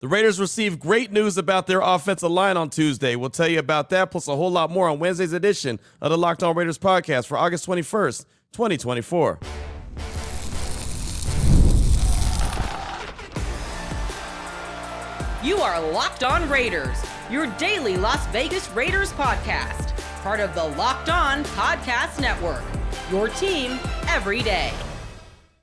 The Raiders received great news about their offensive line on Tuesday. We'll tell you about that, plus a whole lot more on Wednesday's edition of the Locked On Raiders podcast for August 21st, 2024. You are Locked On Raiders, your daily Las Vegas Raiders podcast, part of the Locked On Podcast Network, your team every day.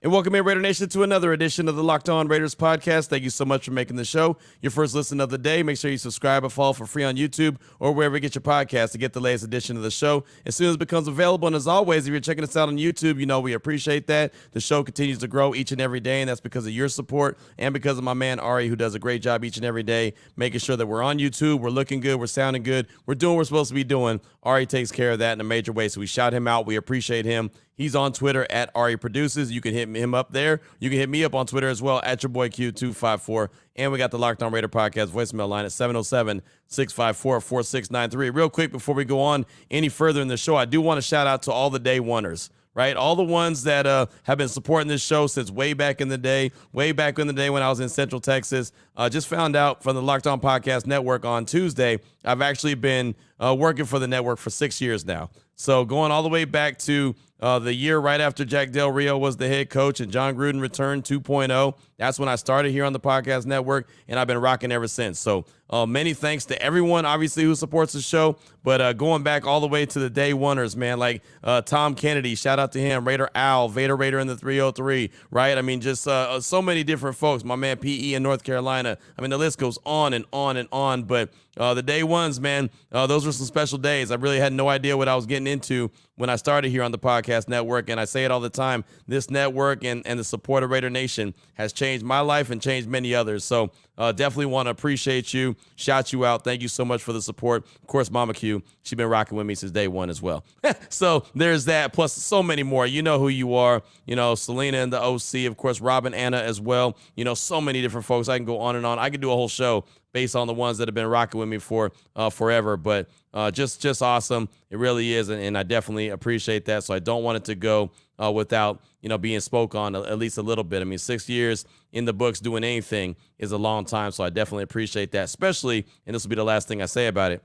And welcome in, Raider Nation, to another edition of the Locked On Raiders podcast. Thank you so much for making the show your first listen of the day. Make sure you subscribe or follow for free on YouTube or wherever you get your podcast to get the latest edition of the show as soon as it becomes available. And as always, if you're checking us out on YouTube, you know we appreciate that. The show continues to grow each and every day, and that's because of your support and because of my man Ari, who does a great job each and every day making sure that we're on YouTube, we're looking good, we're sounding good, we're doing what we're supposed to be doing. Ari takes care of that in a major way, so we shout him out. We appreciate him. He's on Twitter at Ari Produces. You can hit him up there. You can hit me up on Twitter as well at your boy Q254. And we got the Locked On Raider podcast voicemail line at 707-654-4693. Real quick before we go on any further in the show, I do want to shout out to all the day oneers, right? All the ones that have been supporting this show since way back in the day when I was in Central Texas. Just found out from the Locked On Podcast Network on Tuesday, I've actually been working for the network for 6 years now. So going all the way back to the year right after Jack Del Rio was the head coach and John Gruden returned 2.0. That's when I started here on the podcast network, and I've been rocking ever since. So many thanks to everyone, obviously, who supports the show. But going back all the way to the day oneers, man, like Tom Kennedy, shout out to him, Raider Al, Vader Raider in the 303, right? I mean, just so many different folks. My man P.E. in North Carolina. I mean, the list goes on and on and on. But the day ones, man, those were some special days. I really had no idea what I was getting into when I started here on the podcast network. And I say it all the time, this network and the support of Raider Nation has changed my life and changed many others. So definitely want to appreciate you, shout you out. Thank you so much for the support. Of course, Mama Q, she's been rocking with me since day one as well. So there's that, plus so many more. You know who you are. You know, Selena and the OC, of course, Robin, Anna as well. You know, so many different folks. I can go on and on. I could do a whole show based on the ones that have been rocking with me for forever. But just awesome. It really is, and I definitely appreciate that. So I don't want it to go without, you know, being spoke on at least a little bit. I mean, 6 years in the books doing anything is a long time, so I definitely appreciate that, especially, and this will be the last thing I say about it,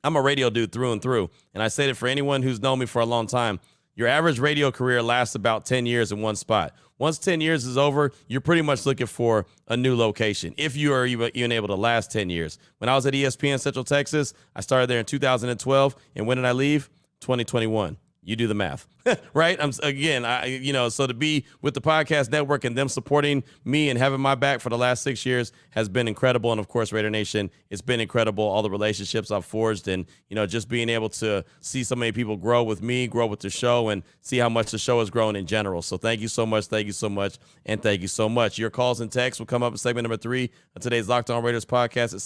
I'm a radio dude through and through, and I say it for anyone who's known me for a long time. Your average radio career lasts about 10 years in one spot. Once 10 years is over, you're pretty much looking for a new location, if you are even able to last 10 years. When I was at ESPN Central Texas, I started there in 2012, and when did I leave? 2021. You do the math, right? So to be with the podcast network and them supporting me and having my back for the last 6 years has been incredible. And of course, Raider Nation, it's been incredible. All the relationships I've forged and, you know, just being able to see so many people grow with me, grow with the show, and see how much the show has grown in general. So thank you so much. Thank you so much. And thank you so much. Your calls and texts will come up in segment number 3 of today's Locked On Raiders podcast at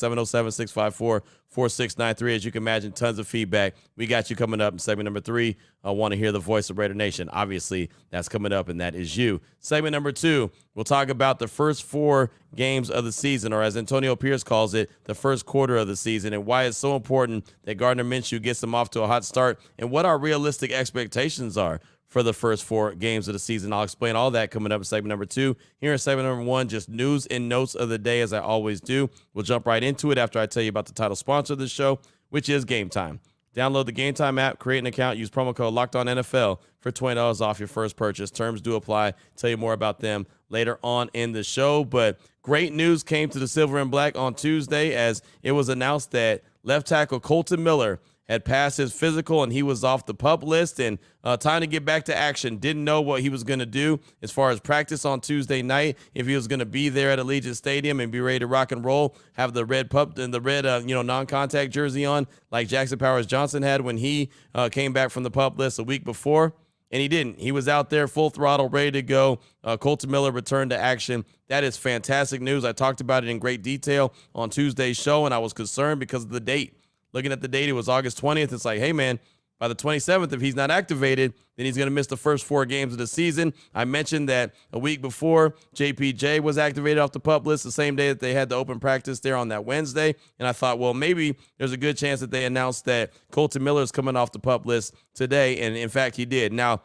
707-654-4693. As you can imagine, tons of feedback. We got you coming up in segment number 3. I want to hear the voice of Raider Nation. Obviously, that's coming up, and that is you. Segment number 2, we'll talk about the first 4 games of the season, or as Antonio Pierce calls it, the first quarter of the season, and why it's so important that Gardner Minshew gets them off to a hot start, and what our realistic expectations are for the first 4 games of the season. I'll explain all that coming up in segment number 2. Here in segment number 1, just news and notes of the day, as I always do. We'll jump right into it after I tell you about the title sponsor of the show, which is Gametime. Download the Gametime app, create an account, use promo code LOCKEDONNFL for $20 off your first purchase. Terms do apply. Tell you more about them later on in the show. But great news came to the Silver and Black on Tuesday as it was announced that left tackle Kolton Miller had passed his physical and he was off the PUP list, and time to get back to action. Didn't know what he was going to do as far as practice on Tuesday night, if he was going to be there at Allegiant Stadium and be ready to rock and roll, have the red PUP and the red non-contact jersey on like Jackson Powers Johnson had when he came back from the PUP list a week before. And he didn't. He was out there full throttle, ready to go. Kolton Miller returned to action. That is fantastic news. I talked about it in great detail on Tuesday's show, and I was concerned because of the date. Looking at the date, it was August 20th. It's like, hey, man, by the 27th, if he's not activated, then he's going to miss the first 4 games of the season. I mentioned that a week before, JPJ was activated off the PUP list the same day that they had the open practice there on that Wednesday. And I thought, well, maybe there's a good chance that they announced that Kolton Miller is coming off the PUP list today. And, in fact, he did. Now,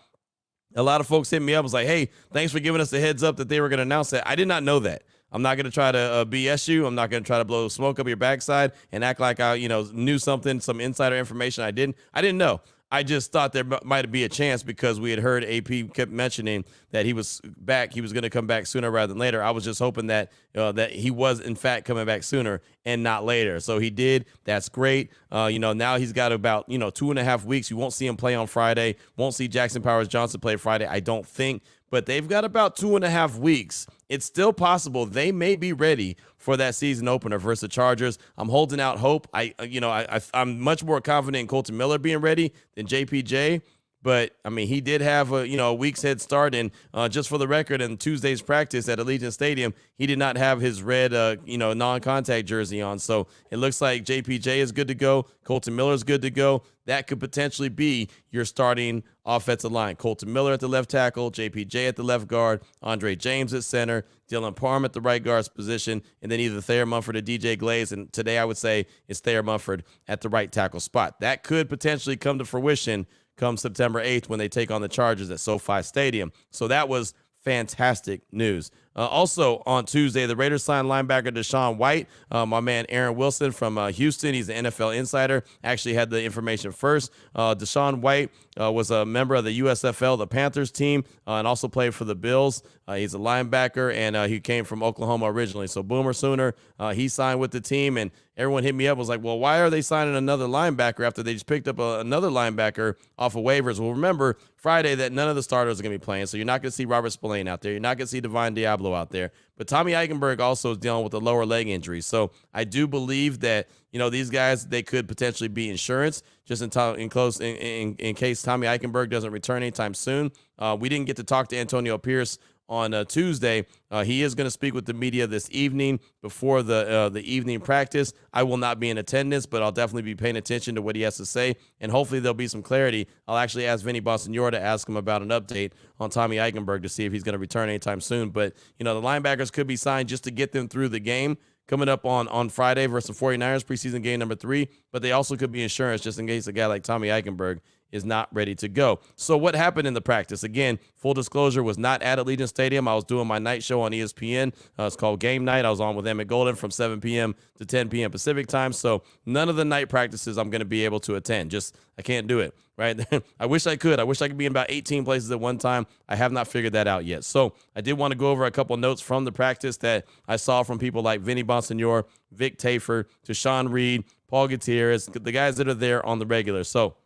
a lot of folks hit me up and was like, hey, thanks for giving us the heads up that they were going to announce that. I did not know that. I'm not going to try to BS you. I'm not going to try to blow smoke up your backside and act like I, knew something, some insider information I didn't know. I just thought there might be a chance because we had heard AP kept mentioning that he was back. He was going to come back sooner rather than later. I was just hoping that that he was, in fact, coming back sooner and not later. So he did. That's great. Now he's got about, 2.5 weeks. You won't see him play on Friday. Won't see Jackson Powers Johnson play Friday, I don't think. But they've got about 2.5 weeks. It's still possible they may be ready for that season opener versus the Chargers. I'm holding out hope. I'm much more confident in Kolton Miller being ready than JPJ. But, I mean, he did have a week's head start. And just for the record, in Tuesday's practice at Allegiant Stadium, he did not have his red, non-contact jersey on. So it looks like JPJ is good to go. Kolton Miller is good to go. That could potentially be your starting offensive line. Kolton Miller at the left tackle, JPJ at the left guard, Andre James at center, Dylan Parham at the right guard's position, and then either Thayer Munford or DJ Glaze. And today I would say it's Thayer Munford at the right tackle spot. That could potentially come to fruition come September 8th when they take on the Chargers at SoFi Stadium. So that was fantastic news. Also on Tuesday, the Raiders signed linebacker Deshaun White. My man Aaron Wilson from Houston, he's an NFL insider, actually had the information first. Deshaun White was a member of the USFL, the Panthers team, and also played for the Bills. He's a linebacker, and he came from Oklahoma originally. So Boomer Sooner, he signed with the team, and everyone hit me up, was like, well, why are they signing another linebacker after they just picked up another linebacker off of waivers? Well, remember Friday that none of the starters are going to be playing, so you're not going to see Robert Spillane out there. You're not going to see Divine Diablo out there. But Tommy Eichenberg also is dealing with a lower leg injury. So I do believe that, these guys, they could potentially be insurance just in case Tommy Eichenberg doesn't return anytime soon. We didn't get to talk to Antonio Pierce on Tuesday. He is going to speak with the media this evening before the evening practice. I will not be in attendance, but I'll definitely be paying attention to what he has to say, and hopefully there'll be some clarity. I'll actually ask Vinny Bonsignore to ask him about an update on Tommy Eichenberg to see if he's going to return anytime soon. But, the linebackers could be signed just to get them through the game coming up on Friday versus the 49ers, preseason game number 3, but they also could be insurance just in case a guy like Tommy Eichenberg is not ready to go. So what happened in the practice? Again, full disclosure, was not at Allegiant Stadium. I was doing my night show on ESPN. It's called Game Night. I was on with Emmett Golden from 7 p.m. to 10 p.m. Pacific time. So none of the night practices I'm going to be able to attend. I can't do it, right? I wish I could. I wish I could be in about 18 places at one time. I have not figured that out yet. So I did want to go over a couple notes from the practice that I saw from people like Vinny Bonsignore, Vic Tafer, Tashawn Reed, Paul Gutierrez, the guys that are there on the regular. So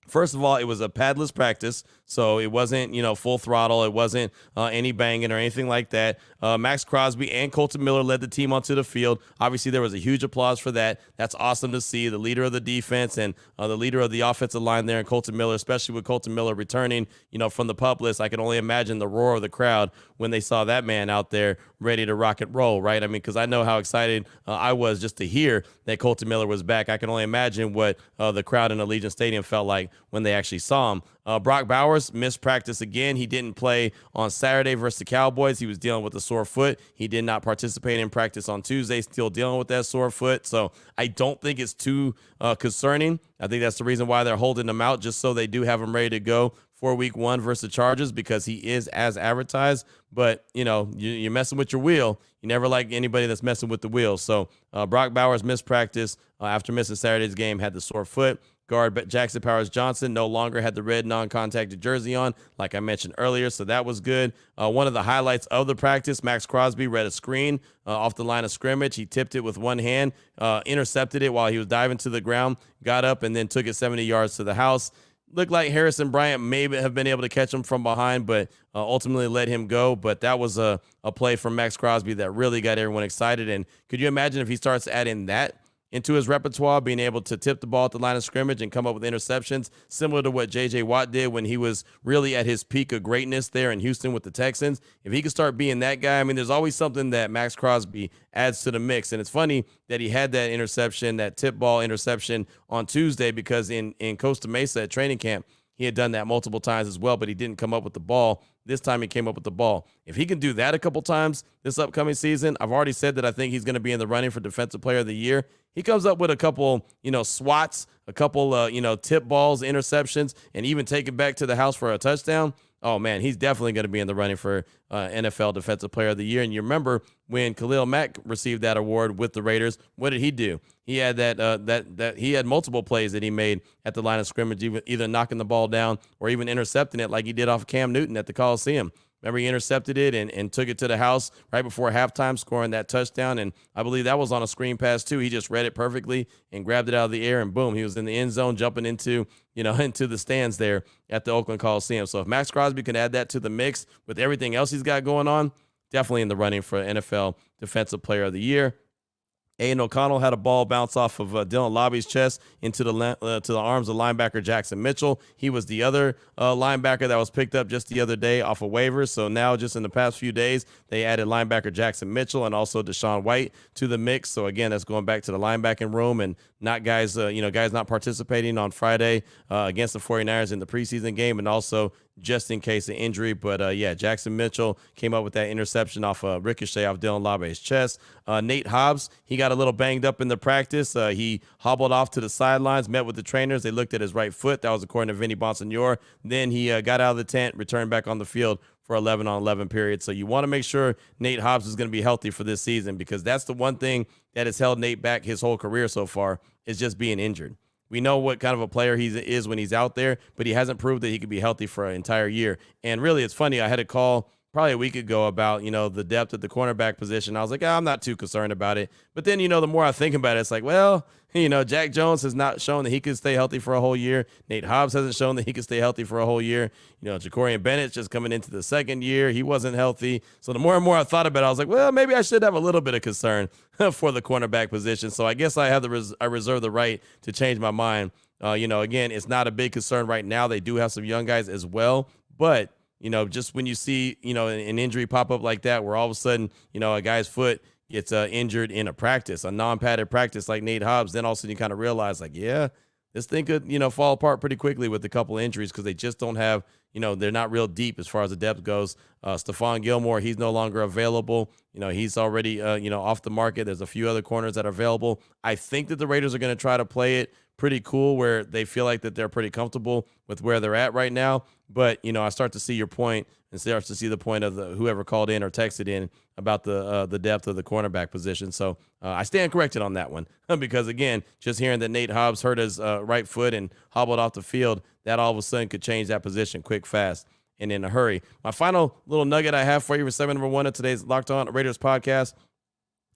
first of all, it was a padless practice, so it wasn't, full throttle. It wasn't any banging or anything like that. Max Crosby and Kolton Miller led the team onto the field. Obviously, there was a huge applause for that. That's awesome to see. The leader of the defense and the leader of the offensive line there, and Kolton Miller, especially with Kolton Miller returning, from the pup list. I can only imagine the roar of the crowd when they saw that man out there ready to rock and roll, right? I mean, because I know how excited I was just to hear that Kolton Miller was back. I can only imagine what the crowd in Allegiant Stadium felt like when they actually saw him. Brock Bowers missed practice again. He didn't play on Saturday versus the Cowboys. He was dealing with a sore foot. He did not participate in practice on Tuesday, still dealing with that sore foot. So I don't think it's too concerning. I think that's the reason why they're holding him out, just so they do have him ready to go for week 1 versus the Chargers, because he is as advertised. But, you're messing with your wheel. You never like anybody that's messing with the wheel. So Brock Bowers missed practice after missing Saturday's game, had the sore foot. Guard Jackson Powers Johnson no longer had the red non-contacted jersey on, like I mentioned earlier, so that was good. One of the highlights of the practice, Max Crosby read a screen off the line of scrimmage. He tipped it with one hand, intercepted it while he was diving to the ground, got up, and then took it 70 yards to the house. Looked like Harrison Bryant may have been able to catch him from behind, but ultimately let him go. But that was a play from Max Crosby that really got everyone excited. And could you imagine if he starts adding that into his repertoire, being able to tip the ball at the line of scrimmage and come up with interceptions, similar to what J.J. Watt did when he was really at his peak of greatness there in Houston with the Texans? If he could start being that guy, I mean, there's always something that Max Crosby adds to the mix. And it's funny that he had that interception, that tip ball interception on Tuesday, because in Costa Mesa at training camp, he had done that multiple times as well, but he didn't come up with the ball. This time he came up with the ball. If he can do that a couple times this upcoming season, I've already said that I think he's going to be in the running for Defensive Player of the Year. He comes up with a couple, swats, a couple, tip balls, interceptions, and even take it back to the house for a touchdown. Oh, man, he's definitely going to be in the running for NFL Defensive Player of the Year. And you remember when Khalil Mack received that award with the Raiders, what did he do? He had he had multiple plays that he made at the line of scrimmage, either knocking the ball down or even intercepting it like he did off of Cam Newton at the Coliseum. Remember, he intercepted it and took it to the house right before halftime, scoring that touchdown. And I believe that was on a screen pass, too. He just read it perfectly and grabbed it out of the air, and boom, he was in the end zone jumping into the stands there at the Oakland Coliseum. So if Max Crosby can add that to the mix with everything else he's got going on, definitely in the running for NFL Defensive Player of the Year. Aiden O'Connell had a ball bounce off of Dylan Lobby's chest into the arms of linebacker Jackson Mitchell. He was the other linebacker that was picked up just the other day off of waivers. So now, just in the past few days, they added linebacker Jackson Mitchell and also Deshaun White to the mix. So again, that's going back to the linebacking room and not guys not participating on Friday against the 49ers in the preseason game, and also just in case of injury. But Jackson Mitchell came up with that interception off a ricochet off Dylan Labe's chest. Nate Hobbs, he got a little banged up in the practice. He hobbled off to the sidelines, met with the trainers. They looked at his right foot. That was according to Vinny Bonsignore. Then he got out of the tent, returned back on the field for 11-on-11 period. So you want to make sure Nate Hobbs is going to be healthy for this season, because that's the one thing that has held Nate back his whole career so far, is just being injured. We know what kind of a player he is when he's out there, but he hasn't proved that he could be healthy for an entire year. And really, it's funny. I had a call probably a week ago about, the depth at the cornerback position. I was like, I'm not too concerned about it. But then, the more I think about it, it's like, well, Jack Jones has not shown that he could stay healthy for a whole year. Nate Hobbs hasn't shown that he could stay healthy for a whole year. Jacorian Bennett's just coming into the second year. He wasn't healthy. So the more and more I thought about it, I was like, well, maybe I should have a little bit of concern for the cornerback position. So I guess I reserve the right to change my mind. Again, it's not a big concern right now. They do have some young guys as well. But, just when you see, an injury pop up like that, where all of a sudden, a guy's foot gets injured in a practice, a non-padded practice like Nate Hobbs, then all of a sudden you kind of realize, like, yeah, this thing could, fall apart pretty quickly with a couple of injuries, because they just don't have, they're not real deep as far as the depth goes. Stephon Gilmore, he's no longer available. He's already, off the market. There's a few other corners that are available. I think that the Raiders are going to try to play it pretty cool, where they feel like that they're pretty comfortable with where they're at right now. But, I start to see your point, and start to see the point of whoever called in or texted in about the depth of the cornerback position. So I stand corrected on that one, because, again, just hearing that Nate Hobbs hurt his right foot and hobbled off the field, that all of a sudden could change that position quick, fast, and in a hurry. My final little nugget I have for you for segment number 1 of today's Locked On Raiders podcast: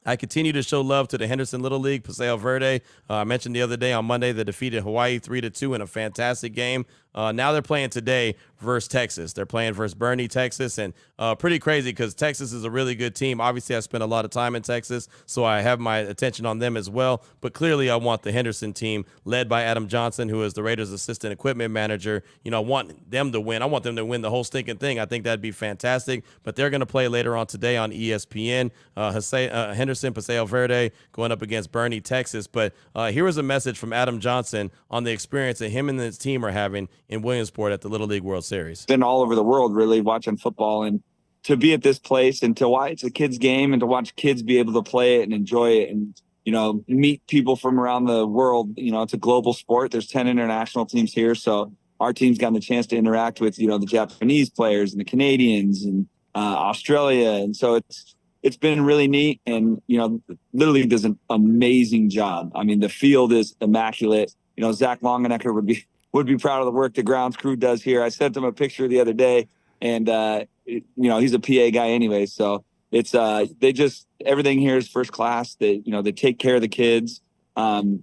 I continue to show love to the Henderson Little League, Paseo Verde. I mentioned the other day on Monday they defeated Hawaii 3-2 in a fantastic game. Now they're playing today versus Texas. They're playing versus Bernie, Texas, and pretty crazy, because Texas is a really good team. Obviously, I spent a lot of time in Texas, so I have my attention on them as well. But clearly, I want the Henderson team, led by Adam Johnson, who is the Raiders' assistant equipment manager. I want them to win. I want them to win the whole stinking thing. I think that'd be fantastic. But they're going to play later on today on ESPN. Henderson, Paseo Verde, going up against Bernie, Texas. But here was a message from Adam Johnson on the experience that him and his team are having in Williamsport at the Little League World Series. Been all over the world, really, watching football, and to be at this place and to watch it's a kids game and to watch kids be able to play it and enjoy it, and meet people from around the world. It's a global sport. There's 10 international teams here, so our team's gotten the chance to interact with the Japanese players and the Canadians and Australia, and so it's been really neat. And Little League does an amazing job. I mean, the field is immaculate. Zach Longenecker would be proud of the work the grounds crew does here. I sent him a picture the other day, and he's a PA guy anyway, so it's everything here is first class. They take care of the kids, and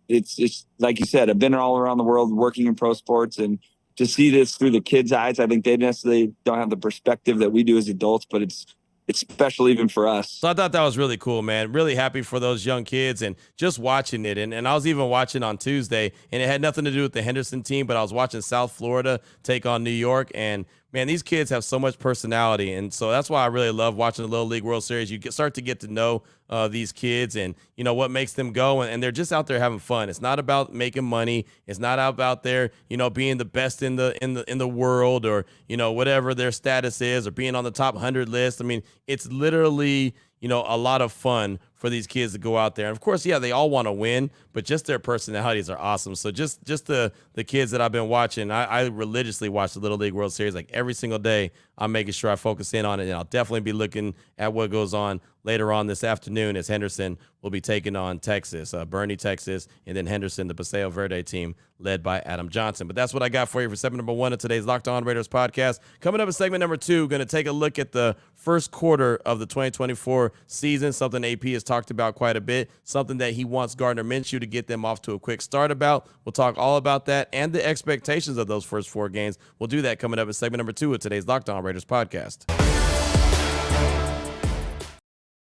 it's like you said, I've been all around the world working in pro sports, and to see this through the kids' eyes, I think they necessarily don't have the perspective that we do as adults, but it's special even for us. So I thought that was really cool, man. Really happy for those young kids, and just watching it. And I was even watching on Tuesday, and it had nothing to do with the Henderson team, but I was watching South Florida take on New York. And man, these kids have so much personality. And so that's why I really love watching the Little League World Series. You start to get to know these kids and, what makes them go. And they're just out there having fun. It's not about making money. It's not about their, being the best in the world, or, whatever their status is, or being on the top 100 list. I mean, it's literally, a lot of fun for these kids to go out there. And of course, yeah, they all want to win, but just their personalities are awesome. So just the kids that I've been watching, I religiously watch the Little League World Series like every single day. I'm making sure I focus in on it, and I'll definitely be looking at what goes on later on this afternoon as Henderson will be taking on Texas, Bernie, Texas, and then Henderson, the Paseo Verde team led by Adam Johnson. But that's what I got for you for segment number 1 of today's Locked On Raiders podcast. Coming up in segment number 2, going to take a look at the first quarter of the 2024 season, something AP has talked about quite a bit, something that he wants Gardner Minshew to get them off to a quick start about. We'll talk all about that and the expectations of those first 4 games. We'll do that coming up in segment number 2 of today's Locked On Raiders podcast.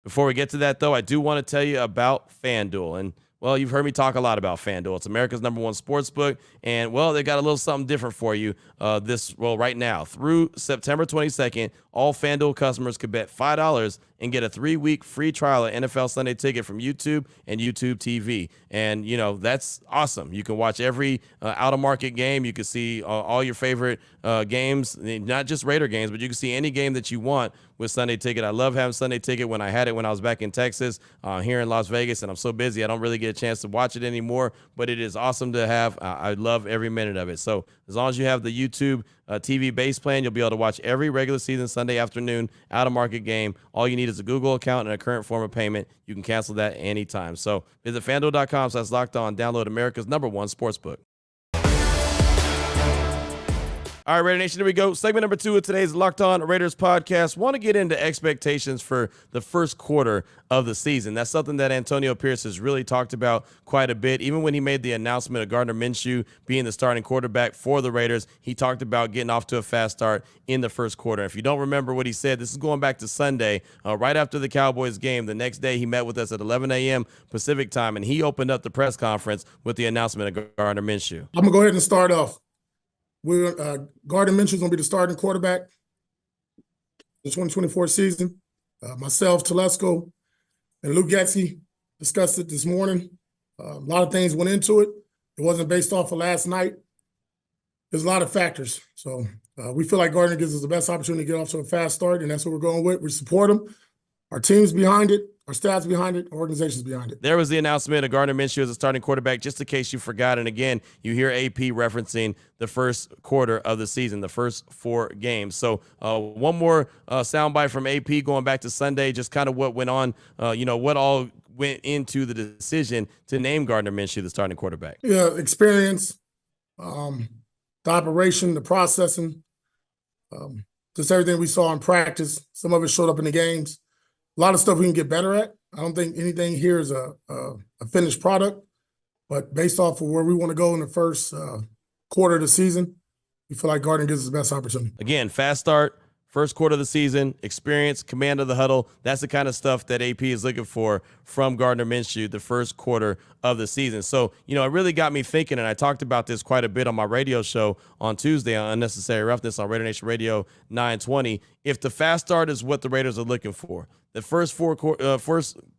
Before we get to that, though, I do want to tell you about FanDuel. And, well, you've heard me talk a lot about FanDuel. It's America's #1 sports book. And, well, they got a little something different for you right now. Through September 22nd, all FanDuel customers could bet $5 and get a 3-week free trial of NFL Sunday Ticket from YouTube and YouTube TV. And, that's awesome. You can watch every out-of-market game. You can see all your favorite games, not just Raider games, but you can see any game that you want with Sunday Ticket. I love having Sunday Ticket. When I had it when I was back in Texas, here in Las Vegas, and I'm so busy I don't really get a chance to watch it anymore, but it is awesome to have. I love every minute of it. So as long as you have the YouTube TV base plan, you'll be able to watch every regular season Sunday afternoon out-of-market game. All you need is a Google account and a current form of payment. You can cancel that anytime. So visit FanDuel.com/lockedon. Download America's #1 sportsbook. All right, Raider Nation, here we go. Segment number 2 of today's Locked On Raiders podcast. Want to get into expectations for the first quarter of the season. That's something that Antonio Pierce has really talked about quite a bit. Even when he made the announcement of Gardner Minshew being the starting quarterback for the Raiders, he talked about getting off to a fast start in the first quarter. If you don't remember what he said, this is going back to Sunday, right after the Cowboys game. The next day, he met with us at 11 a.m. Pacific time, and he opened up the press conference with the announcement of Gardner Minshew. I'm going to go ahead and start off. Gardner Minshew is going to be the starting quarterback the 2024 season. Myself, Telesco, and Luke Getsy discussed it this morning. A lot of things went into it. It wasn't based off of last night. There's a lot of factors. So we feel like Gardner gives us the best opportunity to get off to a fast start, and that's what we're going with. We support him. Our team's behind it. Our staff's behind it. Our organization's behind it. There was the announcement of Gardner Minshew as a starting quarterback, just in case you forgot. And again, you hear AP referencing the first quarter of the season, the first 4 games. So one more soundbite from AP going back to Sunday, just kind of what went on, what all went into the decision to name Gardner Minshew the starting quarterback. Yeah, experience, the operation, the processing, just everything we saw in practice. Some of it showed up in the games. A lot of stuff we can get better at. I don't think anything here is a finished product, but based off of where we want to go in the first quarter of the season, we feel like Gardner gives us the best opportunity. Again, fast start, first quarter of the season, experience, command of the huddle. That's the kind of stuff that AP is looking for from Gardner Minshew the first quarter of the season. So, it really got me thinking, and I talked about this quite a bit on my radio show on Tuesday on Unnecessary Roughness on Raider Nation Radio 920. If the fast start is what the Raiders are looking for, the first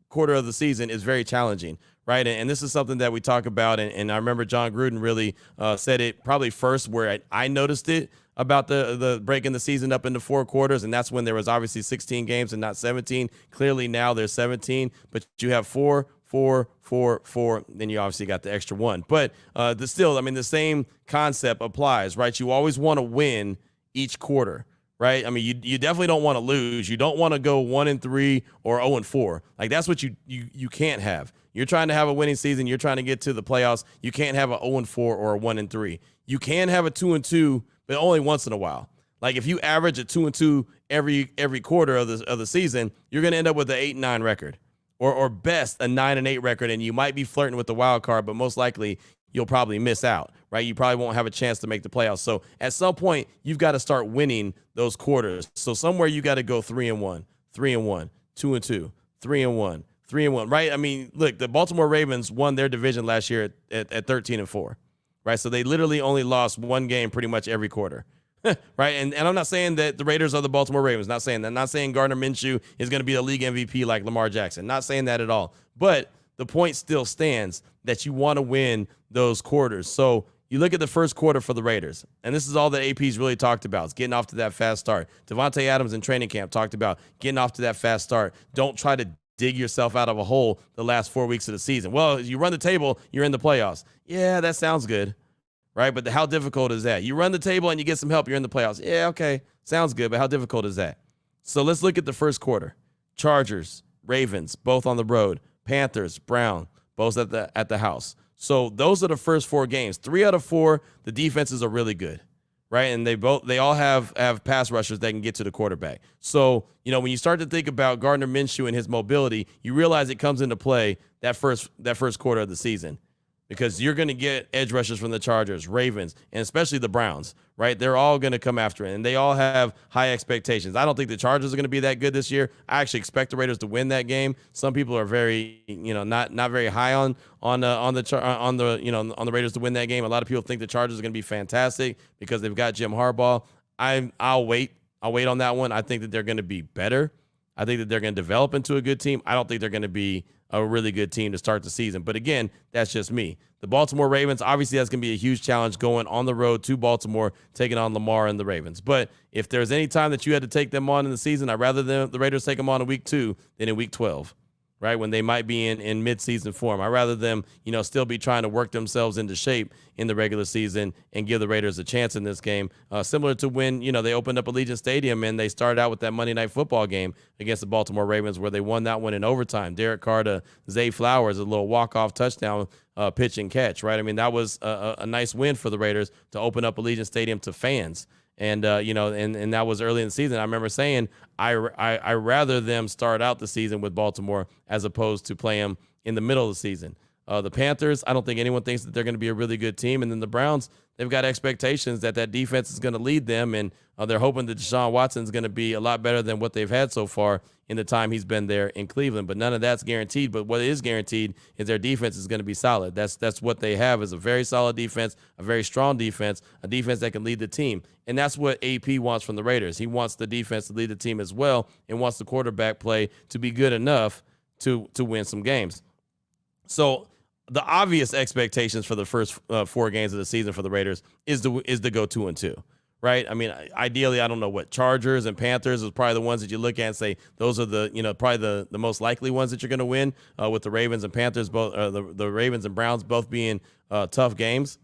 quarter of the season is very challenging, right? And this is something that we talk about, and I remember John Gruden really said it probably first where I noticed it about the breaking the season up into 4 quarters, and that's when there was obviously 16 games and not 17. Clearly now there's 17, but you have 4, 4, 4, 4, then you obviously got the extra 1. But the same concept applies, right? You always want to win each quarter. Right? I mean, you definitely don't want to lose. You don't want to go 1-3 or 0-4. Like, that's what you can't have. You're trying to have a winning season. You're trying to get to the playoffs. You can't have a 0-4 or a 1-3. You can have a 2-2, but only once in a while. Like, if you average a 2-2 every quarter of the season, you're going to end up with an 8-9 record, or best a 9-8 record, and you might be flirting with the wild card, but most likely you'll probably miss out, right? You probably won't have a chance to make the playoffs. So at some point, you've got to start winning those quarters. So somewhere you got to go 3-1, 3-1, 2-2, 3-1, 3-1, right? I mean, look, the Baltimore Ravens won their division last year at 13-4, right? So they literally only lost 1 game pretty much every quarter. Right, and I'm not saying that the Raiders are the Baltimore Ravens. Not saying that. Not saying Gardner Minshew is going to be a league MVP like Lamar Jackson. Not saying that at all. But the point still stands that you want to win those quarters. So you look at the first quarter for the Raiders, and this is all that AP's really talked about. It's getting off to that fast start. Devontae Adams in training camp talked about getting off to that fast start. Don't try to dig yourself out of a hole the last 4 weeks of the season. Well, you run the table, you're in the playoffs. Yeah, that sounds good, right? But how difficult is that? You run the table and you get some help, you're in the playoffs. Yeah, okay, sounds good, but how difficult is that? So let's look at the first quarter. Chargers, Ravens, both on the road. Panthers, Brown, both at the house. So those are the first 4 games. 3 out of 4, the defenses are really good, right? And they all have pass rushers that can get to the quarterback. So, when you start to think about Gardner Minshew and his mobility, you realize it comes into play that first quarter of the season, because you're going to get edge rushers from the Chargers, Ravens, and especially the Browns, right? They're all going to come after it, and they all have high expectations. I don't think the Chargers are going to be that good this year. I actually expect the Raiders to win that game. Some people are very, not very high on the Raiders to win that game. A lot of people think the Chargers are going to be fantastic because they've got Jim Harbaugh. I'll wait on that one. I think that they're going to be better. I think that they're going to develop into a good team. I don't think they're going to be a really good team to start the season. But again, that's just me. The Baltimore Ravens, obviously that's going to be a huge challenge going on the road to Baltimore, taking on Lamar and the Ravens. But if there's any time that you had to take them on in the season, I'd rather the Raiders take them on in week 2 than in week 12, right? When they might be in mid-season form. I'd rather them, still be trying to work themselves into shape in the regular season and give the Raiders a chance in this game. Similar to when, they opened up Allegiant Stadium and they started out with that Monday Night Football game against the Baltimore Ravens, where they won that one in overtime. Derek Carr to Zay Flowers, a little walk-off touchdown pitch and catch, right? I mean, that was a nice win for the Raiders to open up Allegiant Stadium to fans. And, and that was early in the season. I remember saying I rather them start out the season with Baltimore as opposed to play them in the middle of the season. The Panthers, I don't think anyone thinks that they're going to be a really good team. And then the Browns, they've got expectations that defense is going to lead them. And they're hoping that Deshaun Watson is going to be a lot better than what they've had so far in the time he's been there in Cleveland. But none of that's guaranteed. But what is guaranteed is their defense is going to be solid. That's what they have, is a very solid defense, a very strong defense, a defense that can lead the team. And that's what AP wants from the Raiders. He wants the defense to lead the team as well, and wants the quarterback play to be good enough to win some games. So the obvious expectations for the first 4 games of the season for the Raiders is to go 2-2, right? I mean, ideally, I don't know what, Chargers and Panthers is probably the ones that you look at and say those are the probably the most likely ones that you're going to win, with the Ravens and Panthers both, the Ravens and Browns both being tough games.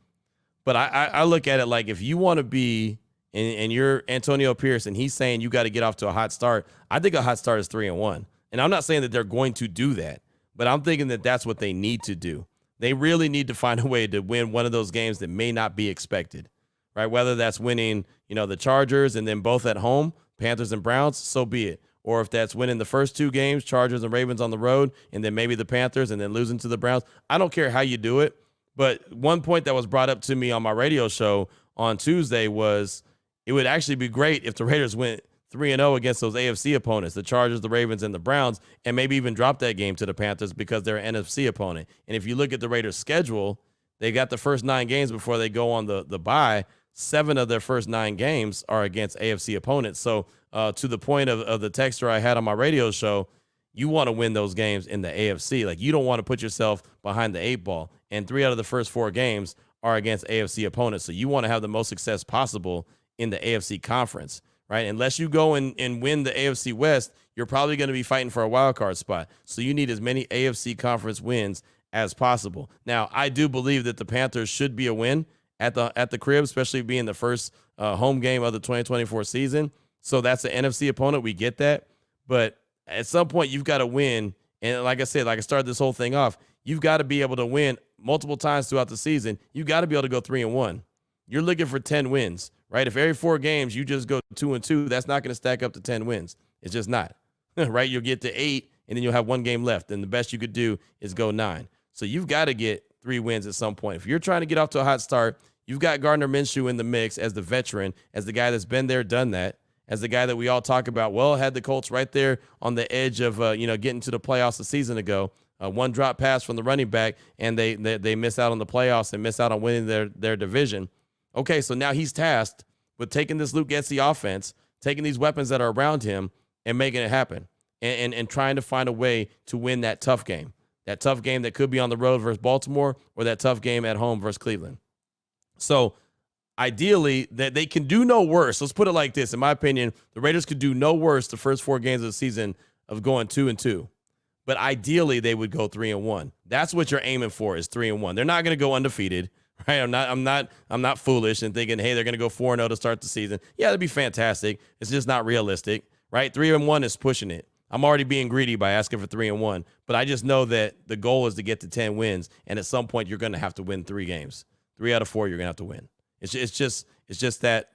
But I look at it like, if you want to be and you're Antonio Pierce and he's saying you got to get off to a hot start, I think a hot start is 3-1. And I'm not saying that they're going to do that, but I'm thinking that that's what they need to do. They really need to find a way to win one of those games that may not be expected, right? Whether that's winning, the Chargers and then both at home, Panthers and Browns, so be it. Or if that's winning the first 2 games, Chargers and Ravens on the road, and then maybe the Panthers and then losing to the Browns. I don't care how you do it. But one point that was brought up to me on my radio show on Tuesday was it would actually be great if the Raiders went 3-0 against those AFC opponents, the Chargers, the Ravens, and the Browns, and maybe even drop that game to the Panthers because they're an NFC opponent. And if you look at the Raiders' schedule, they got the first 9 games before they go on the bye. 7 of their first 9 games are against AFC opponents. So to the point of the texter I had on my radio show, you want to win those games in the AFC. Like, you don't want to put yourself behind the 8 ball. And 3 out of the first 4 games are against AFC opponents. So you want to have the most success possible in the AFC conference. Right? Unless you go and win the AFC West, you're probably going to be fighting for a wild card spot. So you need as many AFC conference wins as possible. Now, I do believe that the Panthers should be a win at the crib, especially being the first home game of the 2024 season. So that's an NFC opponent. We get that. But at some point, you've got to win. And like I said, like I started this whole thing off, you've got to be able to win multiple times throughout the season. You've got to be able to go 3-1. You're looking for 10 wins. Right? If every 4 games you just go 2-2, that's not going to stack up to 10 wins. It's just not. Right? You'll get to 8, and then you'll have 1 game left. And the best you could do is go 9. So you've got to get 3 wins at some point. If you're trying to get off to a hot start, you've got Gardner Minshew in the mix as the veteran, as the guy that's been there, done that, as the guy that we all talk about. Well, had the Colts right there on the edge of getting to the playoffs a season ago. 1 drop pass from the running back, and they miss out on the playoffs and miss out on winning their division. Okay, so now he's tasked with taking this Luke Getsy offense, taking these weapons that are around him, and making it happen, and trying to find a way to win that tough game that could be on the road versus Baltimore, or that tough game at home versus Cleveland. So ideally, that they can do no worse. Let's put it like this. In my opinion, the Raiders could do no worse the first 4 games of the season of going 2-2. but ideally they would go 3-1. That's what you're aiming for, is 3-1. They're not going to go undefeated, right? I'm not foolish and thinking, hey, they're going to go 4-0 to start the season. Yeah, that'd be fantastic. It's just not realistic, right? 3-1 is pushing it. I'm already being greedy by asking for 3-1, but I just know that the goal is to get to 10 wins, and at some point you're going to have to win 3 games. 3 out of 4 you're going to have to win. It's just that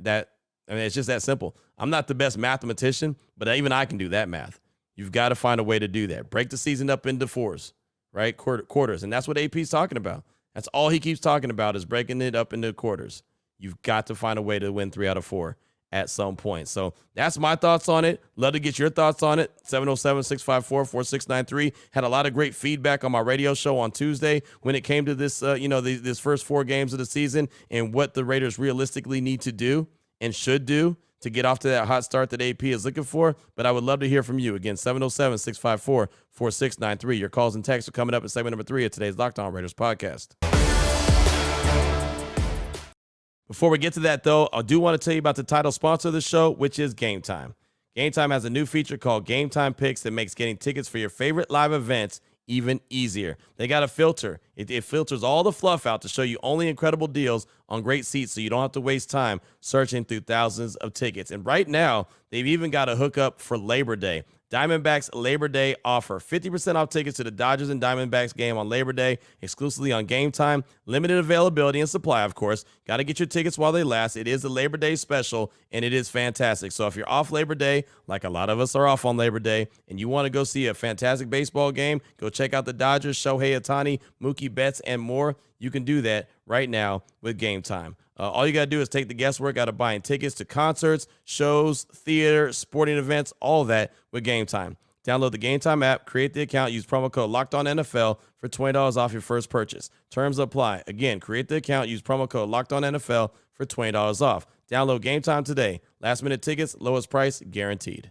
I mean, it's just that simple. I'm not the best mathematician, but even I can do that math. You've got to find a way to do that. Break the season up into 4s, right? Quarters, and that's what AP's talking about. That's all he keeps talking about, is breaking it up into quarters. You've got to find a way to win 3 out of 4 at some point. So that's my thoughts on it. Love to get your thoughts on it. 707-654-4693. Had a lot of great feedback on my radio show on Tuesday when it came to this, this first 4 games of the season and what the Raiders realistically need to do and should do to get off to that hot start that AP is looking for. But I would love to hear from you. Again, 707-654-4693. Your calls and texts are coming up in segment number 3 of today's Locked On Raiders podcast. Before we get to that, though, I do want to tell you about the title sponsor of the show, which is Gametime. Gametime has a new feature called Gametime Picks that makes getting tickets for your favorite live events even easier. They got a filter. It filters all the fluff out to show you only incredible deals on great seats, so you don't have to waste time searching through thousands of tickets. And right now, they've even got a hookup for Labor Day. Diamondbacks Labor Day offer 50% off tickets to the Dodgers and Diamondbacks game on Labor Day, exclusively on Gametime. Limited availability and supply, of course. Got to get your tickets while they last. It is a Labor Day special, and it is fantastic. So if you're off Labor Day, like a lot of us are off on Labor Day, and you want to go see a fantastic baseball game, go check out the Dodgers, Shohei Ohtani, Mookie Betts, and more, you can do that right now with Gametime. All you got to do is take the guesswork out of buying tickets to concerts, shows, theater, sporting events, all of that with Gametime. Download the Gametime app, create the account, use promo code LOCKEDONNFL for $20 off your first purchase. Terms apply. Again, create the account, use promo code LOCKEDONNFL for $20 off. Download Gametime today. Last minute tickets, lowest price guaranteed.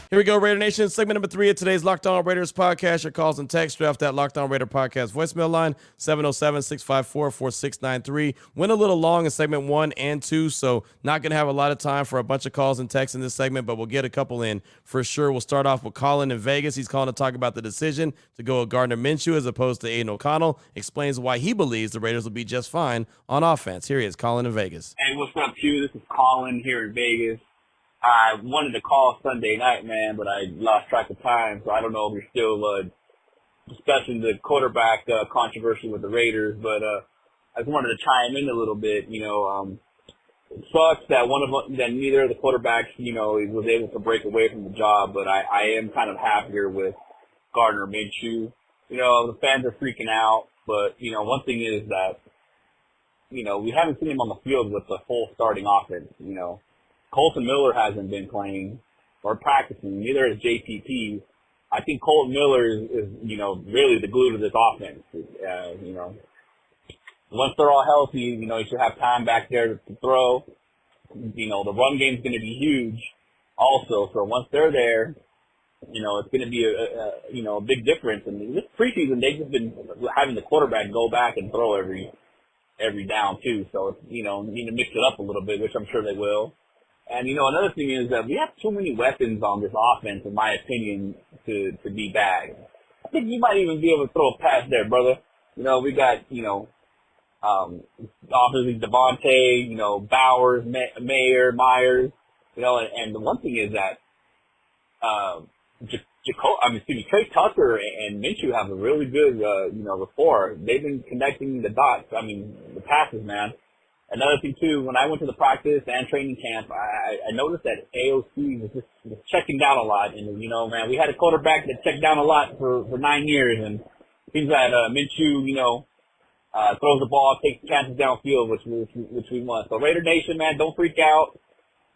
Here we go, Raider Nation. Segment number 3 of today's Locked On Raiders podcast. Your calls and texts draft that Locked On Raider podcast voicemail line, 707-654-4693. Went a little long in segment 1 and 2, so not going to have a lot of time for a bunch of calls and texts in this segment, but we'll get a couple in for sure. We'll start off with Colin in Vegas. He's calling to talk about the decision to go with Gardner Minshew as opposed to Aiden O'Connell. Explains why he believes the Raiders will be just fine on offense. Here he is, Colin in Vegas. Hey, what's up, Q? This is Colin here in Vegas. I wanted to call Sunday night, man, but I lost track of time, so I don't know if you're still discussing the quarterback controversy with the Raiders, but I just wanted to chime in a little bit. It sucks that that neither of the quarterbacks, was able to break away from the job, but I am kind of happier with Gardner Minshew. The fans are freaking out, but, one thing is that, we haven't seen him on the field with the full starting offense, Kolton Miller hasn't been playing or practicing. Neither has JPP. I think Kolton Miller is really the glue to this offense. Once they're all healthy, you should have time back there to throw. The run game's going to be huge also. So once they're there, it's going to be a big difference. And this preseason, they've just been having the quarterback go back and throw every down too. So, need to mix it up a little bit, which I'm sure they will. And, another thing is that we have too many weapons on this offense, in my opinion, to be bad. I think you might even be able to throw a pass there, brother. We got, obviously Devontae, Bowers, Myers, and the one thing is that, Trey Tucker and Minshew have a really good, rapport. They've been connecting the dots. The passes, man. Another thing, too, when I went to the practice and training camp, I noticed that AOC was just checking down a lot. And, man, we had a quarterback that checked down a lot for 9 years. And it seems that Minshew, throws the ball, takes chances downfield, which we want. So, Raider Nation, man, don't freak out.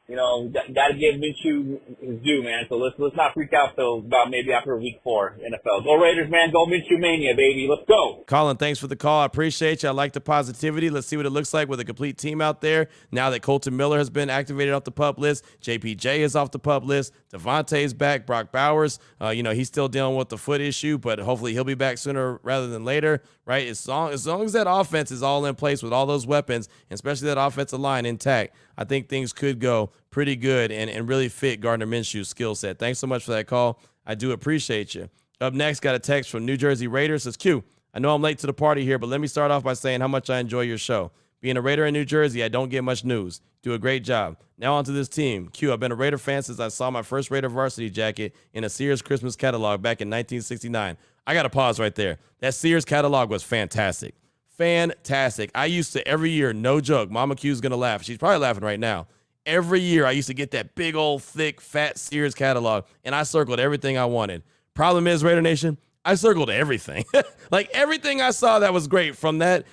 Got to give Minshew his due, man. So let's not freak out till about maybe after week 4 NFL. Go Raiders, man. Go Minshew Mania, baby. Let's go. Colin, thanks for the call. I appreciate you. I like the positivity. Let's see what it looks like with a complete team out there. Now that Kolton Miller has been activated off the PUP list, JPJ is off the PUP list, Devontae's back, Brock Bowers, he's still dealing with the foot issue, but hopefully he'll be back sooner rather than later, right? As long as that offense is all in place with all those weapons, and especially that offensive line intact, I think things could go pretty good and really fit Gardner Minshew's skill set. Thanks so much for that call. I do appreciate you. Up next, got a text from New Jersey Raiders. Says, Q, I know I'm late to the party here, but let me start off by saying how much I enjoy your show. Being a Raider in New Jersey, I don't get much news. Do a great job. Now on to this team. Q, I've been a Raider fan since I saw my first Raider varsity jacket in a Sears Christmas catalog back in 1969. I got to pause right there. That Sears catalog was fantastic. Fantastic. I used to every year, no joke, Mama Q's going to laugh. She's probably laughing right now. Every year I used to get that big old thick fat Sears catalog, and I circled everything I wanted. Problem is, Raider Nation, I circled everything. Like everything I saw that was great, from that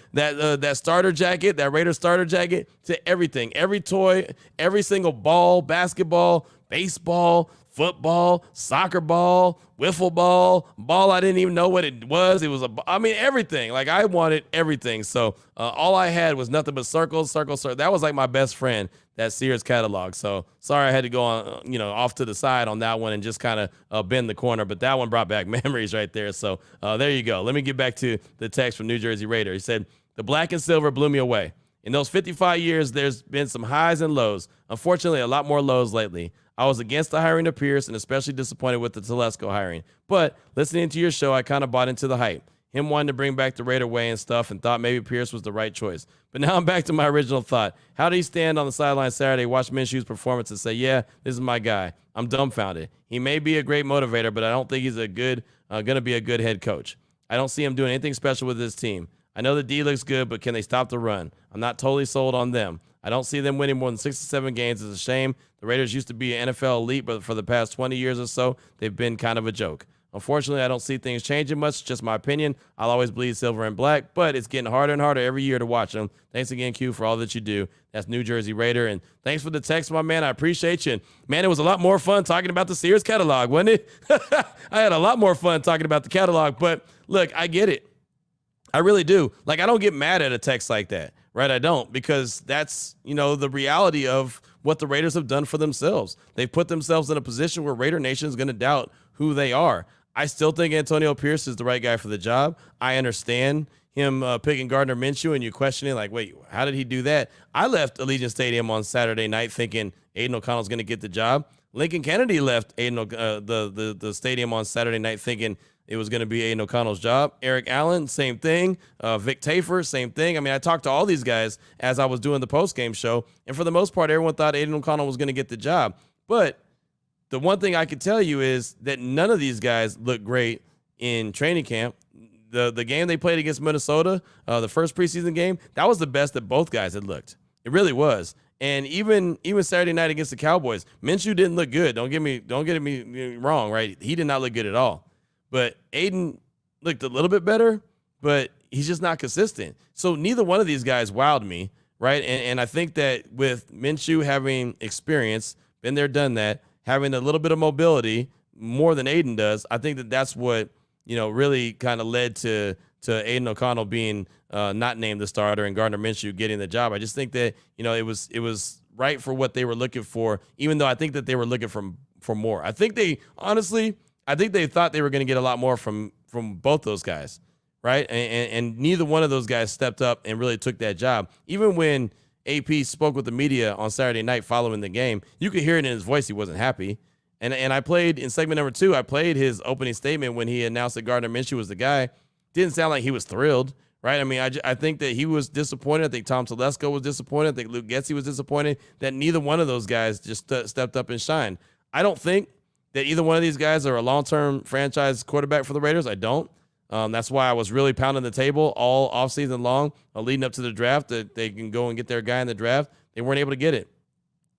starter jacket, that Raider starter jacket, to everything. Every toy, every single ball, basketball, baseball, football, soccer ball, wiffle ball I didn't even know what it was. It was everything. Like I wanted everything. So all I had was nothing but circles. That was like my best friend, that Sears catalog. So sorry I had to go on, off to the side on that one and just kind of bend the corner. But that one brought back memories right there. So there you go. Let me get back to the text from New Jersey Raider. He said, the black and silver blew me away. In those 55 years, there's been some highs and lows. Unfortunately, a lot more lows lately. I was against the hiring of Pierce and especially disappointed with the Telesco hiring. But listening to your show, I kind of bought into the hype. Him wanting to bring back the Raider way and stuff, and thought maybe Pierce was the right choice. But now I'm back to my original thought. How did he stand on the sideline Saturday, watch Minshew's performance, and say, yeah, this is my guy? I'm dumbfounded. He may be a great motivator, but I don't think he's going to be a good head coach. I don't see him doing anything special with this team. I know the D looks good, but can they stop the run? I'm not totally sold on them. I don't see them winning more than 6 to 7 games. It's a shame. The Raiders used to be an NFL elite, but for the past 20 years or so, they've been kind of a joke. Unfortunately, I don't see things changing much. Just my opinion. I'll always bleed silver and black, but it's getting harder and harder every year to watch them. Thanks again, Q, for all that you do. That's New Jersey Raider. And thanks for the text, my man. I appreciate you. And man, it was a lot more fun talking about the Sears catalog, wasn't it? I had a lot more fun talking about the catalog, but look, I get it. I really do. Like, I don't get mad at a text like that, right? I don't, because that's, the reality of what the Raiders have done for themselves. They've put themselves in a position where Raider Nation is going to doubt who they are. I still think Antonio Pierce is the right guy for the job. I understand him picking Gardner Minshew and you questioning, like, wait, how did he do that? I left Allegiant Stadium on Saturday night thinking Aiden O'Connell's going to get the job. Lincoln Kennedy left the stadium on Saturday night thinking it was going to be Aiden O'Connell's job. Eric Allen, same thing. Vic Tafer, same thing. I mean, I talked to all these guys as I was doing the postgame show, and for the most part, everyone thought Aiden O'Connell was going to get the job. But the one thing I can tell you is that none of these guys look great in training camp. The game they played against Minnesota, the first preseason game, that was the best that both guys had looked. It really was. And even Saturday night against the Cowboys, Minshew didn't look good. Don't get me wrong, right? He did not look good at all. But Aiden looked a little bit better, but he's just not consistent. So neither one of these guys wowed me, right? And I think that with Minshew having experience, been there, done that, having a little bit of mobility more than Aiden does, I think that that's what, really kind of led to Aiden O'Connell being not named the starter and Gardner Minshew getting the job. I just think that, it was right for what they were looking for, even though I think that they were looking for more. I think they thought they were going to get a lot more from both those guys, right? And neither one of those guys stepped up and really took that job. Even when AP spoke with the media on Saturday night following the game, you could hear it in his voice. He wasn't happy. And I played in segment number 2, I played his opening statement when he announced that Gardner Minshew was the guy. Didn't sound like he was thrilled, right? I mean, I think that he was disappointed. I think Tom Telesco was disappointed. I think Luke Getsy was disappointed that neither one of those guys just stepped up and shined. I don't think that either one of these guys are a long-term franchise quarterback for the Raiders. I don't. That's why I was really pounding the table all offseason long, leading up to the draft, that they can go and get their guy in the draft. They weren't able to get it.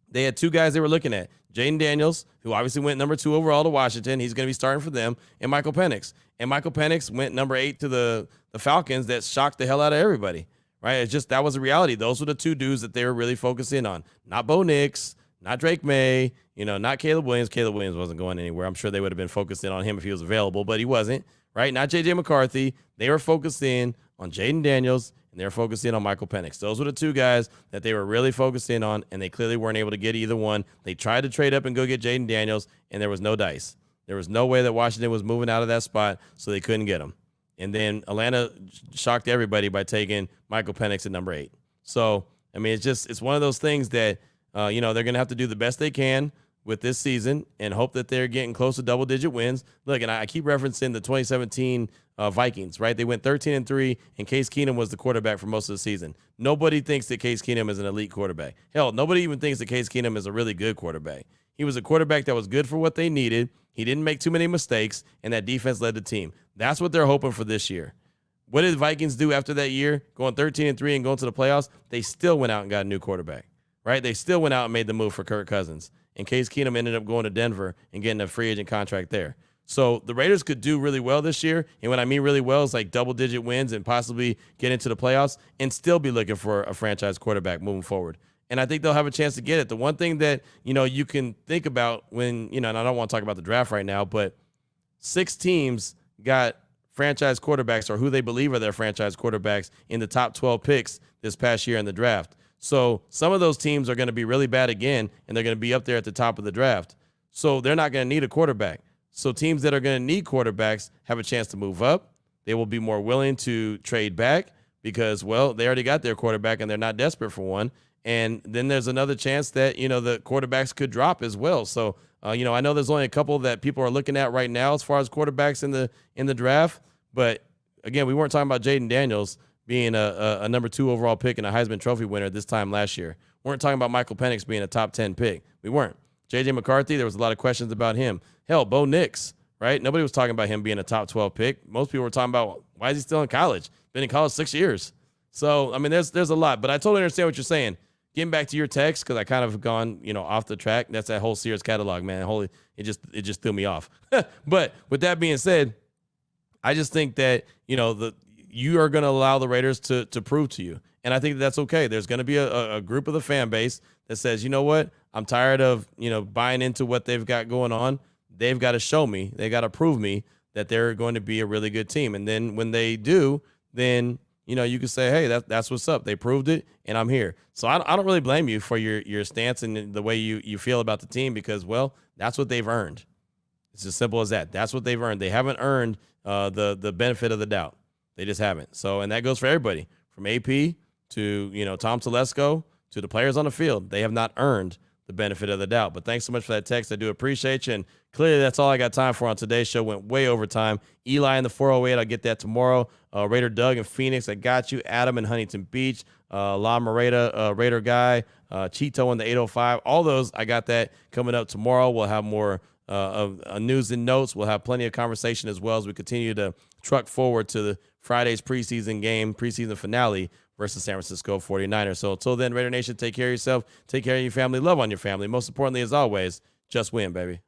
They had 2 guys they were looking at. Jaden Daniels, who obviously went number 2 overall to Washington. He's going to be starting for them. And Michael Penix. And Michael Penix went number 8 to the Falcons. That shocked the hell out of everybody, right? It's just, that was the reality. Those were the 2 dudes that they were really focusing on. Not Bo Nix, not Drake May, not Caleb Williams. Caleb Williams wasn't going anywhere. I'm sure they would have been focusing on him if he was available, but he wasn't, right? Not J.J. McCarthy. They were focusing on Jaden Daniels, and they were focusing on Michael Penix. Those were the 2 guys that they were really focusing on, and they clearly weren't able to get either one. They tried to trade up and go get Jaden Daniels, and there was no dice. There was no way that Washington was moving out of that spot, so they couldn't get him. And then Atlanta shocked everybody by taking Michael Penix at number 8. So, I mean, it's one of those things that They're going to have to do the best they can with this season and hope that they're getting close to double-digit wins. Look, and I keep referencing the 2017 Vikings, right? They went 13-3, and Case Keenum was the quarterback for most of the season. Nobody thinks that Case Keenum is an elite quarterback. Hell, nobody even thinks that Case Keenum is a really good quarterback. He was a quarterback that was good for what they needed. He didn't make too many mistakes, and that defense led the team. That's what they're hoping for this year. What did the Vikings do after that year, going 13-3 and going to the playoffs? They still went out and got a new quarterback, right? They still went out and made the move for Kirk Cousins. And Case Keenum ended up going to Denver and getting a free agent contract there. So the Raiders could do really well this year. And what I mean really well is like double-digit wins and possibly get into the playoffs and still be looking for a franchise quarterback moving forward. And I think they'll have a chance to get it. The one thing that, you can think about when, and I don't want to talk about the draft right now, but 6 teams got franchise quarterbacks or who they believe are their franchise quarterbacks in the top 12 picks this past year in the draft. So some of those teams are going to be really bad again, and they're going to be up there at the top of the draft. So they're not going to need a quarterback. So teams that are going to need quarterbacks have a chance to move up. They will be more willing to trade back because, well, they already got their quarterback and they're not desperate for one. And then there's another chance that, the quarterbacks could drop as well. So, I know there's only a couple that people are looking at right now as far as quarterbacks in the draft. But, again, we weren't talking about Jaden Daniels being a number 2 overall pick and a Heisman Trophy winner this time last year. We weren't talking about Michael Penix being a top 10 pick. We weren't. J.J. McCarthy, there was a lot of questions about him. Hell, Bo Nix, right? Nobody was talking about him being a top 12 pick. Most people were talking about, why is he still in college? Been in college 6 years. So, I mean, there's a lot. But I totally understand what you're saying. Getting back to your text, because I kind of gone, off the track. That's that whole Sears catalog, man. Holy, it just threw me off. But with that being said, I just think that, you are going to allow the Raiders to prove to you. And I think that's okay. There's going to be a group of the fan base that says, you know what? I'm tired of, buying into what they've got going on. They've got to show me. They got to prove me that they're going to be a really good team. And then when they do, then, you can say, hey, that's what's up. They proved it, and I'm here. So I don't really blame you for your stance and the way you feel about the team because, well, that's what they've earned. It's as simple as that. That's what they've earned. They haven't earned the benefit of the doubt. They just haven't. So, and that goes for everybody, from AP to, Tom Telesco to the players on the field. They have not earned the benefit of the doubt. But thanks so much for that text. I do appreciate you. And clearly that's all I got time for on today's show. Went way over time. Eli in the 408, I'll get that tomorrow. Raider Doug in Phoenix, I got you. Adam in Huntington Beach. La Moreta, Raider guy. Cheeto in the 805. All those, I got that coming up tomorrow. We'll have more of news and notes. We'll have plenty of conversation as well as we continue to truck forward to the Friday's preseason finale versus San Francisco 49ers. So until then, Raider Nation, take care of yourself, take care of your family, love on your family. Most importantly, as always, just win, baby.